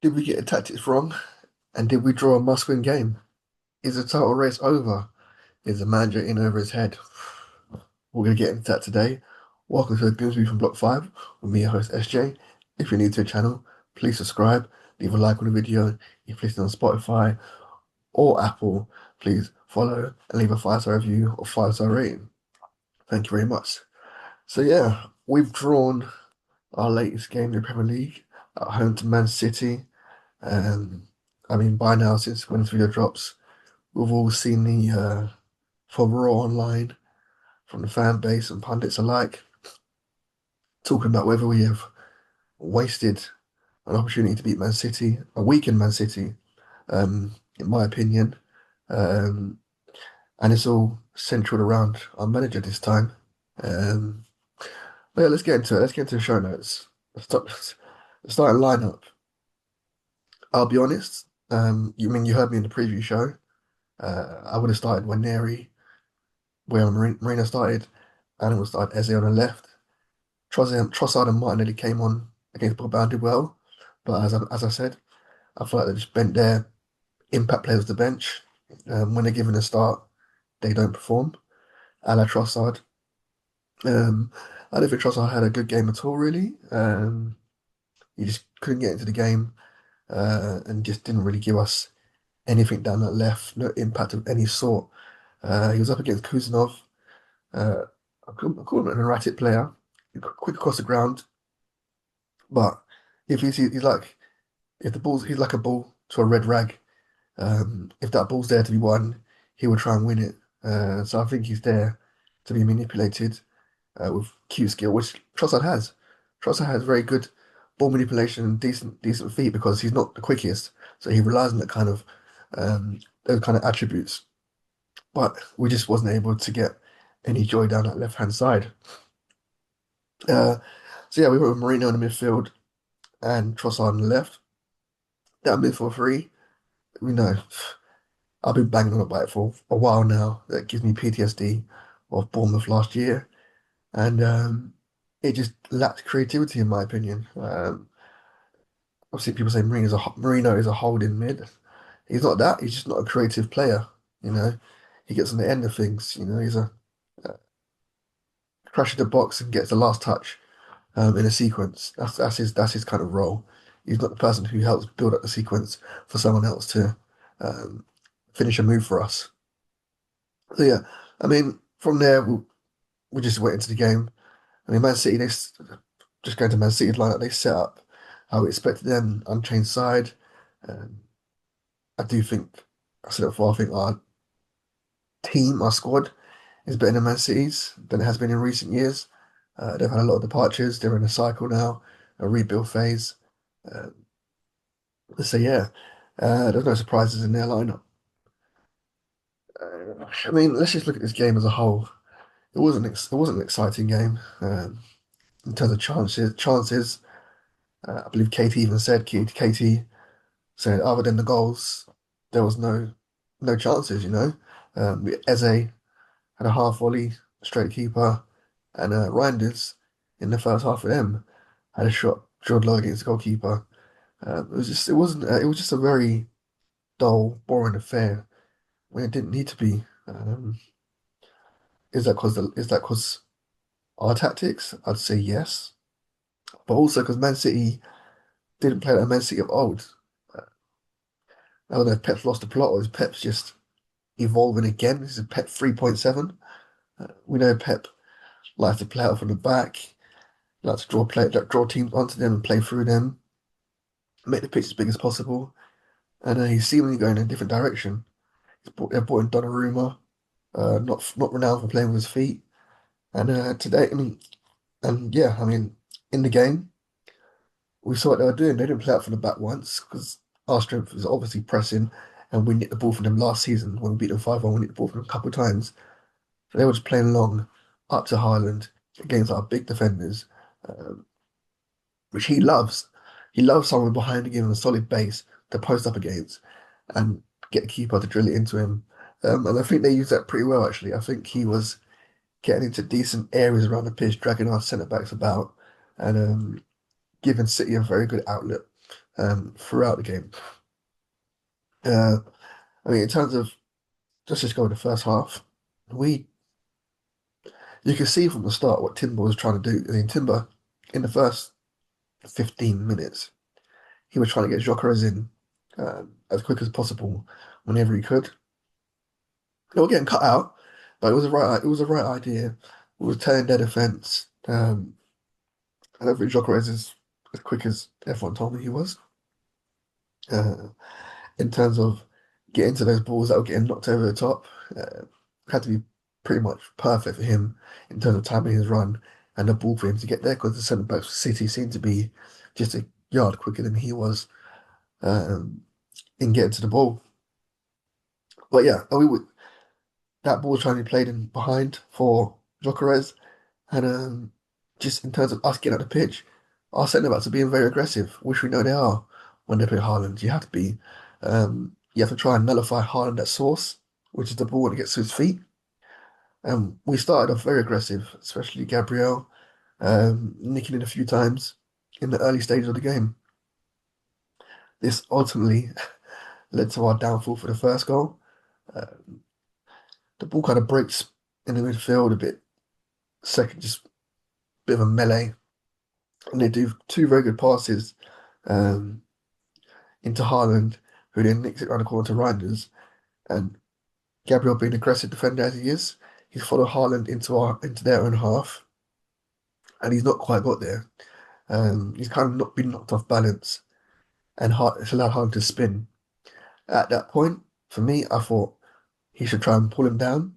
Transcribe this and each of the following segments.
Did we get the tactics wrong? And did we draw a must-win game? Is the title race over? Is the manager in over his head? We're going to get into that today. Welcome to the Grimsby from Block 5 with me, your host SJ. If you're new to the channel, please subscribe, leave a like on the video. If you're listening on Spotify or Apple, please follow and leave a 5-star review or 5-star rating. Thank you very much. So yeah, we've drawn our latest game in the Premier League at home to Man City. By now, since when this video drops, we've all seen the furore online from the fan base and pundits alike talking about whether we have wasted an opportunity to beat Man City, a weakened Man City, in my opinion. Um, and it's all centered around our manager this time. Um, but yeah, let's get into it. Let's get into the show notes. The starting lineup. I'll be honest. You heard me in the preview show. I would have started Waneri where Marina started, and it would start Eze on the left. Trossard and Martinelli came on against Bournemouth did well, but as I said, I feel like they just bent their impact players to the bench. When they're given a start, they don't perform. A la Trossard. Um, I don't think Trossard had a good game at all, really. He just couldn't get into the game and just didn't really give us anything down that left, no impact of any sort. He was up against Kuzanov. Uh, I call him an erratic player, quick across the ground, but if he's like if the ball's he's like a ball to a red rag. If that ball's there to be won, he will try and win it. So I think he's there to be manipulated with cute skill, which Trossard has. Trossard has very good ball manipulation and decent feet because he's not the quickest, so he relies on that kind of those kind of attributes. But we just wasn't able to get any joy down that left hand side. Uh, so yeah, we went with Marino in the midfield and Trossard on the left. That midfield three, we know I've been banging on about it for a while now. That gives me PTSD of Bournemouth last year, and it just lacked creativity in my opinion. Obviously, people say Marino is a holding mid. He's not that. He's just not a creative player. You know, he gets on the end of things. He's a crashes the box and gets the last touch in a sequence. That's his kind of role. He's not the person who helps build up the sequence for someone else to um, finish a move for us. So yeah, from there we just went into the game. Man City, just going to Man City's lineup, they set up how we expected them, unchanged side. Um, I do think, I said it before, I think our squad is better than Man City's than it has been in recent years. They've had a lot of departures. They're in a cycle now, a rebuild phase. Um, so yeah, there's no surprises in their lineup. Let's just look at this game as a whole. It wasn't an exciting game in terms of chances. I believe Katie even said Katie said other than the goals, there was no chances. Eze had a half volley straight keeper, and Reinders in the first half of them had a shot drilled low against the goalkeeper. It was just a very dull, boring affair when it didn't need to be. Is that because our tactics? I'd say yes, but also because Man City didn't play like Man City of old. Uh, I don't know if Pep's lost the plot or is Pep's just evolving again. This is Pep 3.7. We know Pep likes to play out from the back, likes to draw teams onto them and play through them, make the pitch as big as possible. And he's seemingly going in a different direction. They've brought in Donnarumma, not renowned for playing with his feet. And today, in the game, we saw what they were doing. They didn't play out from the back once because our strength is obviously pressing, and we nicked the ball from them last season when we beat them 5-1. We nicked the ball from them a couple of times. So they were just playing long up to Haaland against our big defenders, um, which he loves. He loves someone behind to give him a solid base to post up against and get the keeper to drill it into him. And I think they used that pretty well, actually. I think he was getting into decent areas around the pitch, dragging our centre backs about and giving City a very good outlet. throughout the game. Uh, I mean, in terms of just go in the first half, we you can see from the start what Timber was trying to do. I mean, Timber in the first 15 minutes, he was trying to get Jokeres in as quick as possible whenever he could. They were getting cut out, but it was the right idea. It was turning their defense. I don't think Jokeres is as quick as everyone told me he was. Uh, in terms of getting to those balls that were getting knocked over the top, had to be pretty much perfect for him in terms of timing his run and the ball for him to get there because the centre backs for City seemed to be just a yard quicker than he was um, in getting to the ball. But yeah, that ball was trying to be played in behind for Jokeres, and just in terms of us getting at the pitch, our centre backs are being very aggressive, which we know they are when they play Haaland. You have to be. You have to try and nullify Haaland at source, which is the ball when it gets to his feet. And we started off very aggressive, especially Gabriel, nicking in a few times in the early stages of the game. This ultimately led to our downfall for the first goal. Uh, the ball kind of breaks in the midfield a bit, second, just a bit of a melee, and they do two very good passes um, into Haaland, who then nicks it around the corner to Reinders. And Gabriel, being aggressive defender as he is, he's followed Haaland into their own half, and he's not quite got there. He's kind of not been knocked off balance, and it's allowed Haaland to spin. At that point, for me, I thought he should try and pull him down,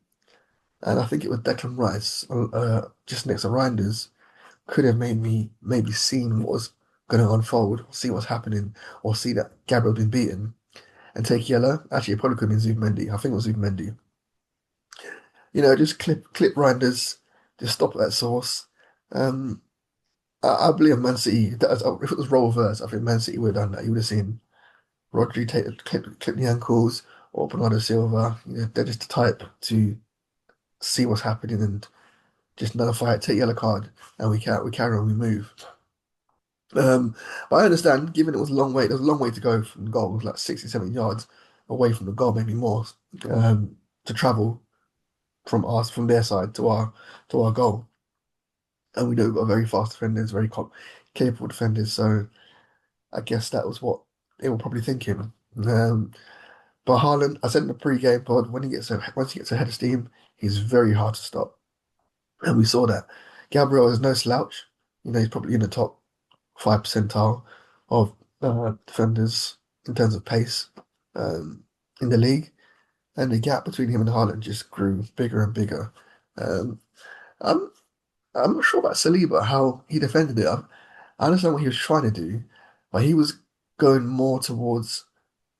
and I think it was Declan Rice, just next to Reinders, could have made me maybe seen what was going to unfold, see what's happening, or see that Gabriel been beaten and take yellow. Actually, it probably could have been Zubimendi. I think it was Zubimendi. Just clip Reinders, just stop at that source. Um, I believe Man City, if it was role reverse, I think Man City would have done that. You would have seen Rodri clip the ankles or Bernardo Silva. They're just the type to see what's happening and just nullify it, take yellow card, and we carry on, we move. Um, but I understand, given it was a long way, there was a long way to go from the goal, it was like 67 yards away from the goal, maybe more, to travel from their side to our goal. And we know we've got very fast defenders, capable defenders. So I guess that was what they were probably thinking. But Haaland, I said in the pre-game pod, once he gets a head of steam, he's very hard to stop, and we saw that. Gabriel is no slouch. He's probably in the top 5 percentile of defenders in terms of pace in the league, and the gap between him and Haaland just grew bigger and bigger. Um, I'm I'm not sure about Saliba, how he defended it. I understand what he was trying to do, but he was going more towards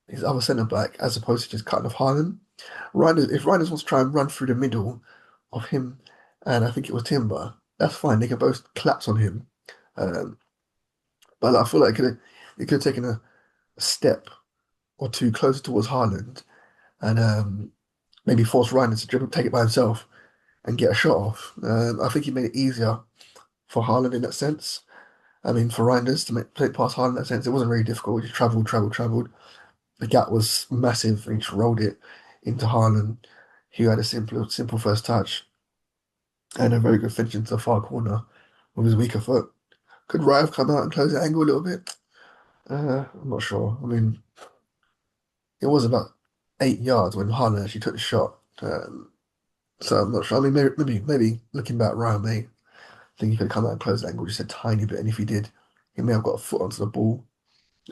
his other centre back as opposed to just cutting off Haaland. If Reinders wants to try and run through the middle of him, and I think it was Timber, that's fine. They can both collapse on him. Um, but I feel like it could have taken a step or two closer towards Haaland and maybe force Reinders to dribble, take it by himself and get a shot off. I think he made it easier for Haaland in that sense. I mean, for Reinders to play past Haaland in that sense, it wasn't really difficult. He just travelled. The gap was massive, and he just rolled it into Haaland, who had a simple first touch and a very good finish into the far corner with his weaker foot. Could Raya have come out and close the angle a little bit? I'm not sure. I mean, it was about 8 yards when Haaland actually took the shot. So I'm not sure. I mean, maybe looking back, Raya may think he could have come out and closed the angle just a tiny bit, and if he did, he may have got a foot onto the ball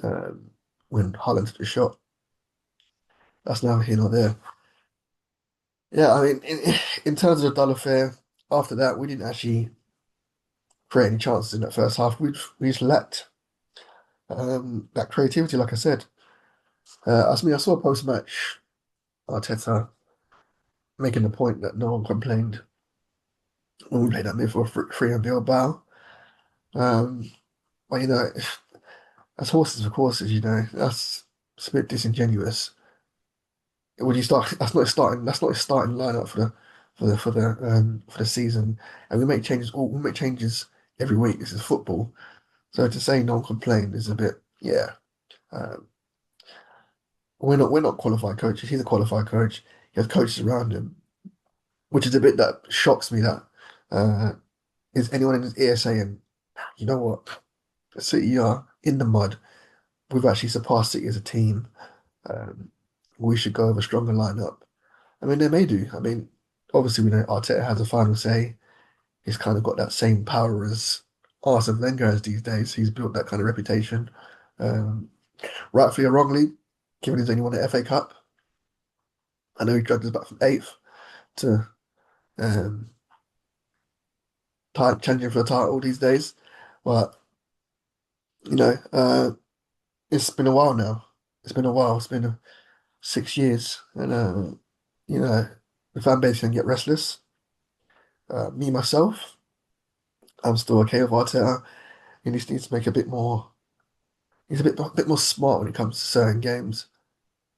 um, when Haaland took the shot. That's neither here nor there. Yeah, I mean, in terms of the dull affair, after that, we didn't actually create any chances in that first half. We just lacked that creativity, like I said. I saw a post-match Arteta making the point that no one complained when we played that midfield free and Bilbao. Um, but as horses for courses, that's it's a bit disingenuous. When you start, that's not a starting lineup for the season. And we make changes every week. This is football. So to say no one complained is a bit yeah, um, we're not qualified coaches. He's a qualified coach. He has coaches around him, which is a bit that shocks me. That uh, is anyone in his ear saying, you know what, City are in the mud. We've actually surpassed City as a team. Um, we should go with a stronger lineup. I mean, they may do. I mean, obviously we know Arteta has a final say. He's kind of got that same power as Arsene Wenger has these days. He's built that kind of reputation, um, rightfully or wrongly, given he's only won the FA Cup. I know he dragged us back from eighth to um, challenging for the title these days, but you know, it's been a while now. It's been a while. It's been 6 years, and you know, the fan base can get restless. Me myself, I'm still okay with Arteta. He just needs to make a bit more. He's a bit more smart when it comes to certain games,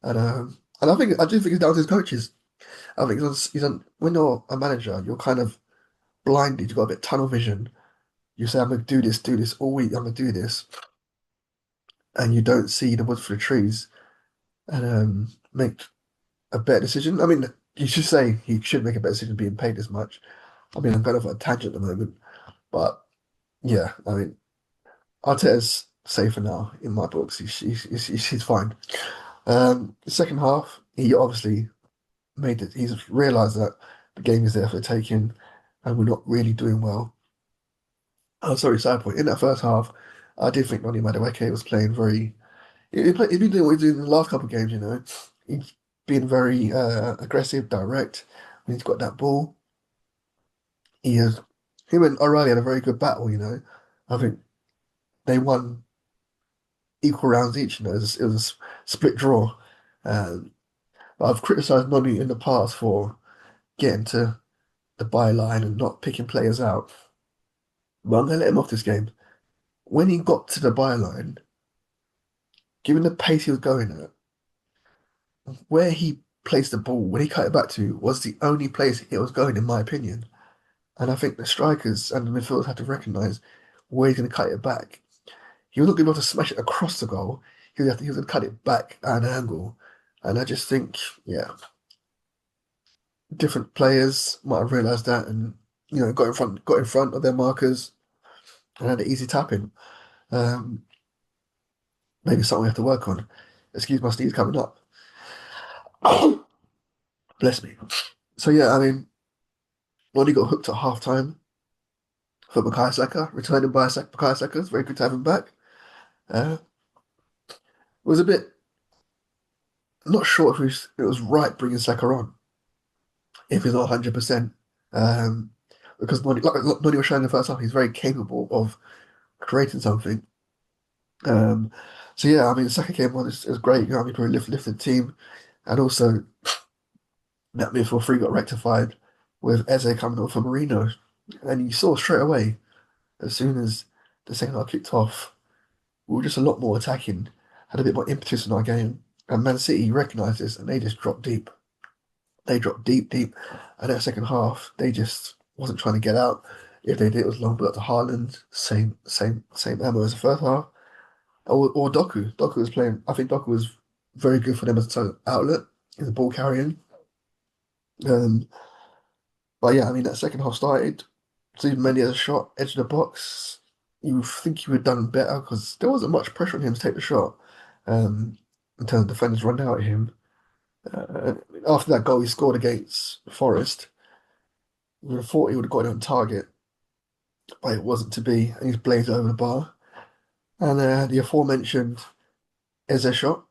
and I do think it's down to his coaches. I think when you're a manager, you're kind of blinded. You've got a bit of tunnel vision. You say, "I'm going to do this all week. I'm going to do this," and you don't see the wood for the trees and make a better decision. I mean, you should say he should make a better decision being paid as much. I mean, I'm kind of on a tangent at the moment, but yeah, I mean, Arteta's safer now in my books. He's fine. The second half, he obviously made it. He's realised that the game is there for the taking, and we're not really doing well. Oh, sorry, side point. In that first half, I did think Noni Madueke was playing very. He's been doing what he's doing in the last couple of games. He's been very aggressive, direct. When he's got that ball, he has. Him and O'Reilly had a very good battle. I think they won equal rounds each. It was a split draw. Um, but I've criticised Noni in the past for getting to the byline and not picking players out. But I'm going to let him off this game. When he got to the byline, given the pace he was going at, where he placed the ball, when he cut it back to, was the only place it was going, in my opinion. And I think the strikers and the midfielders had to recognise where he's going to cut it back. He was not going to be able to smash it across the goal. He was going to cut it back at an angle. And I just think, yeah, different players might have realised that and got in front of their markers and had an easy tap in. Um, maybe something we have to work on. Excuse my sneeze coming up. Bless me. So yeah, I mean, Lonnie got hooked at half time for Bukayo Saka, returning by Bukayo Saka. It's very good to have him back. It was a bit not sure if it was right bringing Saka on if he's not 100%. Because Noni was showing in the first half, he's very capable of creating something. Um, so yeah, I mean, the Saka came on, it was great. I mean, probably lifted the team, and also that midfield three got rectified with Eze coming on for Marino, and you saw straight away as soon as the second half kicked off, we were just a lot more attacking, had a bit more impetus in our game, and Man City recognised this and they just dropped deep. They dropped deep, deep, and that second half they just wasn't trying to get out. If they did, it was long ball to Haaland, same ammo as the first half, or Doku. Doku was playing. I think Doku was very good for them as an outlet in the ball carrying. Um, but yeah, I mean that second half started. Steve Mendy has a shot, edge of the box. You think he would have done better because there wasn't much pressure on him to take the shot. In terms of defenders running out at him. Uh, After that goal he scored against Forest, you would have thought he would have got it on target, but it wasn't to be, and he's blazed over the bar. And the aforementioned Eze shot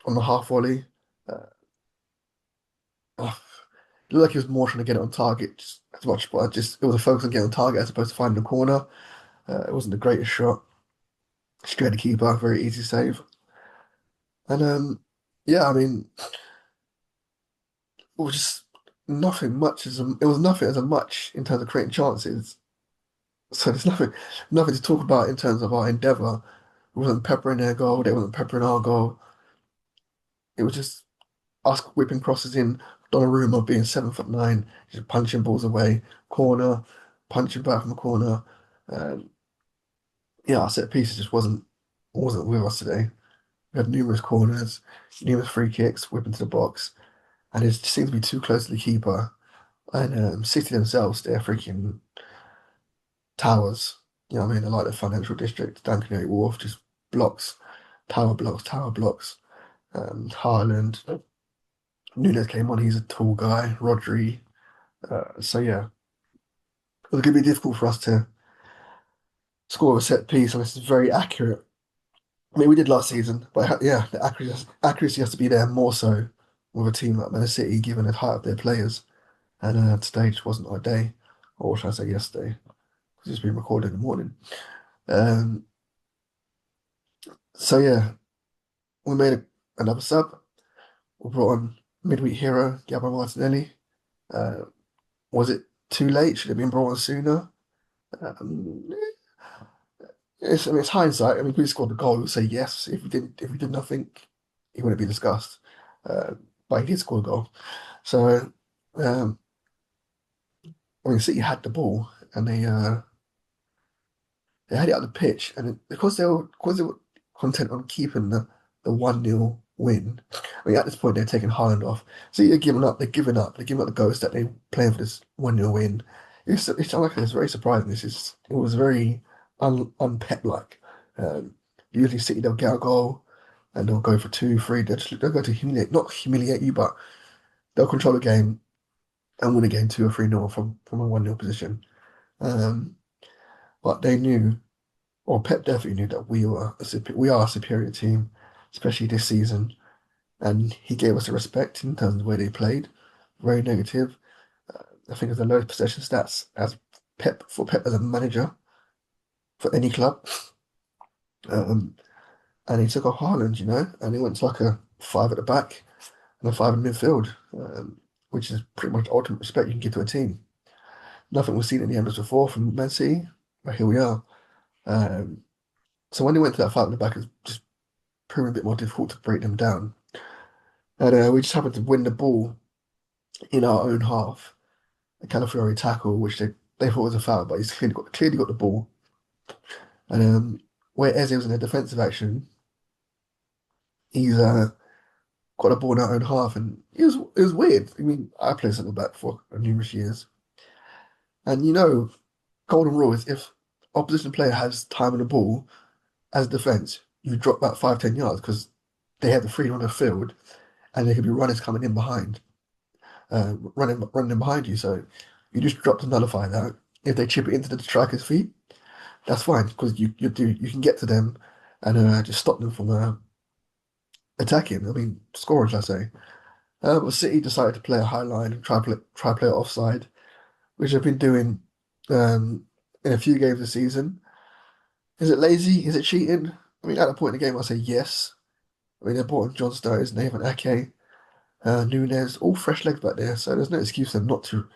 on the half volley. Uh, oh, it looked like he was more trying to get it on target just as much, but it was a focus on getting on target as opposed to finding the corner. It wasn't the greatest shot. Straight the keeper, very easy save. And yeah, I mean, it was just nothing much it was nothing as a much in terms of creating chances. So there's nothing to talk about in terms of our endeavour. It wasn't peppering their goal, they wasn't peppering our goal. It was just us whipping crosses in, Donnarumma being 7'9", just punching balls away, corner, punching back from the corner. Um, yeah, our set pieces just wasn't. wasn't with us today. We had numerous corners, numerous free kicks, whip into the box, and it just seemed to be too close to the keeper. And City themselves, they're freaking towers. You know what I mean? They're like the financial district, down Canary Wharf, just blocks, tower blocks, tower blocks. Haaland, Nunes came on, he's a tall guy, Rodri. So yeah, it was going to be difficult for us to score a set piece, and this is very accurate. I mean, we did last season, but yeah, the accuracy has to be there more so with a team like Man City, given the height of their players. And today just wasn't our day, or should I say yesterday, because it's been recorded in the morning. Um, so yeah, we made another sub. We brought on midweek hero Gabriel Martinelli. Uh, was it too late? Should it have been brought on sooner? Um, I mean, it's hindsight. I mean, if we scored the goal, we'd say yes. If we did nothing, he wouldn't be discussed. Uh, but he did score a goal. So, um, I mean, City had the ball and they had it on the pitch, and because they were content on keeping the 1-0 win. I mean, at this point they're taking Haaland off. So they're giving up. They're giving up the ghost that they're playing for this 1-0 win. It's like it's very surprising. It was very unpep like. Usually City they'll get a goal and they'll go for two, three. They'll go to not humiliate you, but they'll control the game and win a game 2 or 3-0 from a 1-0 position. Um, but they knew. Well, Pep definitely knew that we are a superior team, especially this season, and he gave us a respect in terms of the way they played. Very negative. I think it's the lowest possession stats as Pep as a manager for any club. Um, and he took off Haaland, and he went to like a five at the back and a five in midfield, which is pretty much ultimate respect you can give to a team. Nothing was seen in the Embers before from Man City, but here we are. Um, so when he went to that five at the back, it's just proving a bit more difficult to break them down. And we just happened to win the ball in our own half. A Calafiori tackle, which they thought was a foul, but he's clearly got the ball. And where Eze was in a defensive action, he's got the ball in our own half, and it was weird. I mean, I played centre back for numerous years, and golden rule is if opposition player has time on the ball as defence, you drop back 5-10 yards because they have the freedom on the field, and there could be runners coming in behind. Running behind you. So you just drop to nullify that. If they chip it into the striker's feet, that's fine because you can get to them and just stop them from attacking. I mean, scoring, should I say? But City decided to play a high line and try play it offside, which they've been doing in a few games this season. Is it lazy? Is it cheating? I mean, at the point in the game, I say yes. I mean, they brought in John Stones, Nathan Ake, Nunes, all fresh legs back there, so there's no excuse for them not to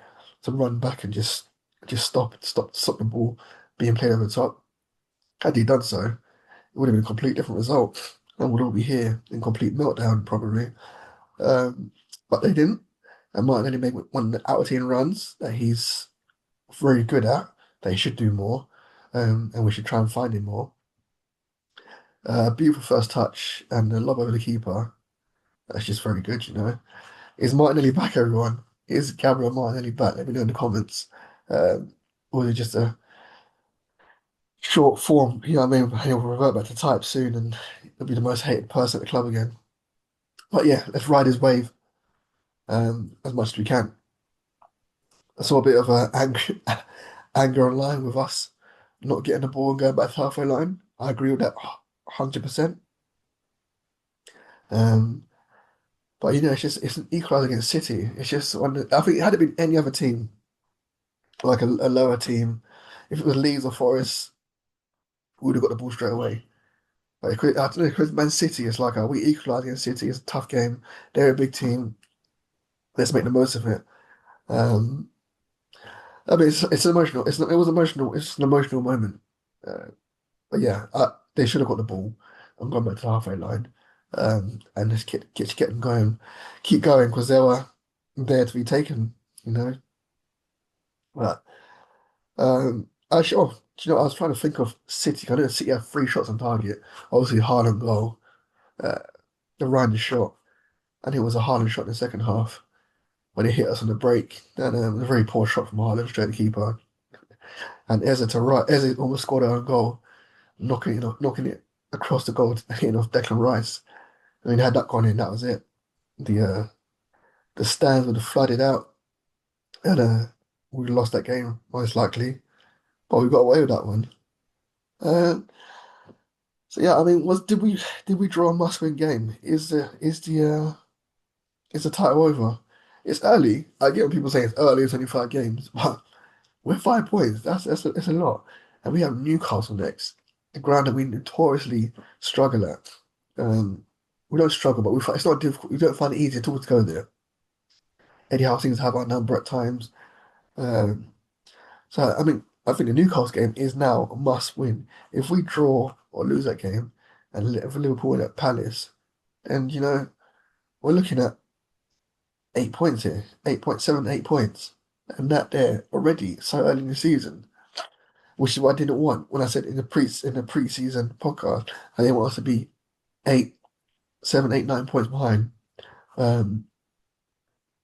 run back and just stop the ball being played over the top. Had he done so, it would have been a complete different result, and we'd all be here in complete meltdown probably. Um, but they didn't, and Martinelli made one of the out of team runs that he's very good at. That he should do more, and we should try and find him more. Beautiful first touch and the lob over the keeper. That's just very good. Is Martinelli back, everyone? Is Gabriel Martinelli back? Let me know in the comments. Um, or is it just a short form? You know what I mean? He'll revert back to type soon and he'll be the most hated person at the club again. But yeah, let's ride his wave as much as we can. I saw a bit of anger online with us not getting the ball and going back to the halfway line. I agree with that 100%. Um, but it's an equaliser against City. It's just I think had it been any other team, like a lower team, if it was Leeds or Forest, we would have got the ball straight away. Like, I don't know, because Man City is like, we equalise against City. It's a tough game. They're a big team. Let's make the most of it. Um, I mean, it's emotional. It was emotional. It's an emotional moment. Uh, but yeah, they should have got the ball and gone back to the halfway line, and just get them going, keep going because they were there to be taken. You know. But actually, Do you know, I was trying to think of City. I know City had 3 shots on target. Obviously, Haaland goal, uh, the Ryan shot, and it was a Haaland shot in the second half when it hit us on the break. Then a very poor shot from Haaland, straight to the keeper. And Eze to right, Eze almost scored our own goal, knocking it across the goal, hitting off Declan Rice. I mean, had that gone in, that was it. The stands would have flooded out, and we lost that game most likely. But we got away with that one. Uh, so yeah, I mean, was did we draw a must-win game? Is the title over? It's early. I get when people say it's early, it's only 5 games, but we're 5 points. That's a lot. And we have Newcastle next, the ground that we notoriously struggle at. We don't struggle, but it's not difficult. We don't find it easy at all to go there. Eddie Howe seems to have our number at times. Um, so I mean, I think the Newcastle game is now a must win. If we draw or lose that game, and if Liverpool win at Palace, then we're looking at 8 points here, 8.7, 8 points, and that there already so early in the season, which is what I didn't want when I said in the preseason podcast. I didn't want us to be 8, 7, 8, 9 points behind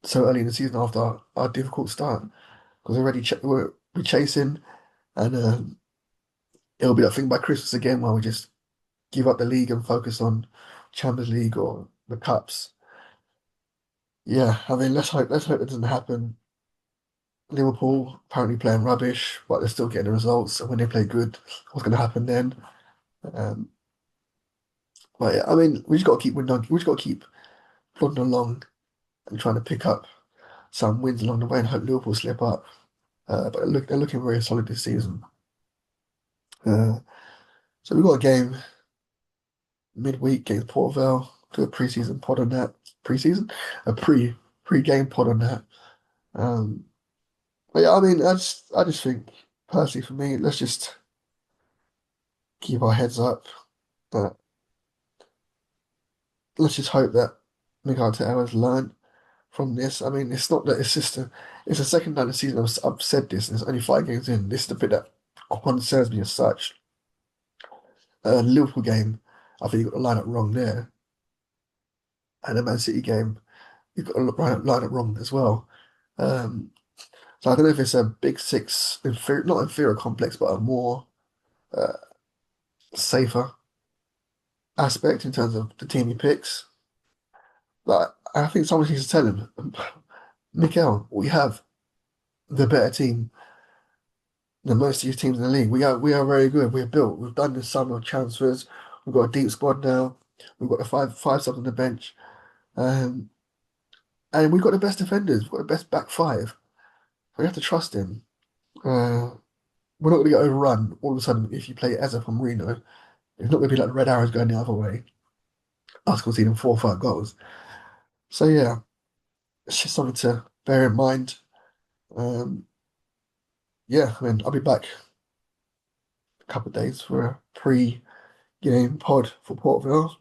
so early in the season after our difficult start because we're chasing, and it'll be that thing by Christmas again where we just give up the league and focus on Champions League or the cups. Yeah, I mean, let's hope it doesn't happen. Liverpool apparently playing rubbish, but they're still getting the results. And when they play good, what's going to happen then? Um, but yeah, I mean, we just got to keep winning. We just got to keep plodding along and trying to pick up some wins along the way and hope Liverpool slip up. But they're looking very solid this season. Uh, so we've got a game midweek against Port Vale. Do a pre-season pod on that. Pre-season, a pre-game pod on that. Um, but yeah, I mean, I just think personally for me, let's just keep our heads up. But let's just hope that Miguel Arteta has learned from this. I mean, it's not that it's the second time this season I've said this, and it's only 5 games in. This is the bit that concerns me as such. Liverpool game, I think you got the lineup wrong there, and the Man City game, you've got the lineup wrong as well. Um, so I don't know if it's a big six, not inferior complex, but a more uh, safer aspect in terms of the team he picks. Like I think someone needs to tell him, Mikel, we have the better team than most of these teams in the league. We are very good. We're built. We've done this summer transfers. We've got a deep squad now. We've got the five subs on the bench, um, and we've got the best defenders. We've got the best back five. We have to trust him. Uh, we're not going to get overrun all of a sudden if you play as a Reno. It's not going to be like the Red Arrows going the other way. Us conceding 4 or 5 goals. So yeah, it's just something to bear in mind. Um, yeah, I mean, I'll be back a couple of days for a pre-game pod for Port Vale.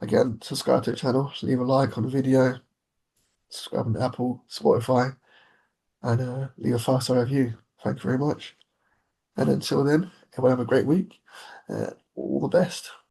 Again, subscribe to the channel, leave a like on the video, subscribe on Apple, Spotify, and leave a 5-star review. Thank you very much. And until then, everyone have a great week. All the best.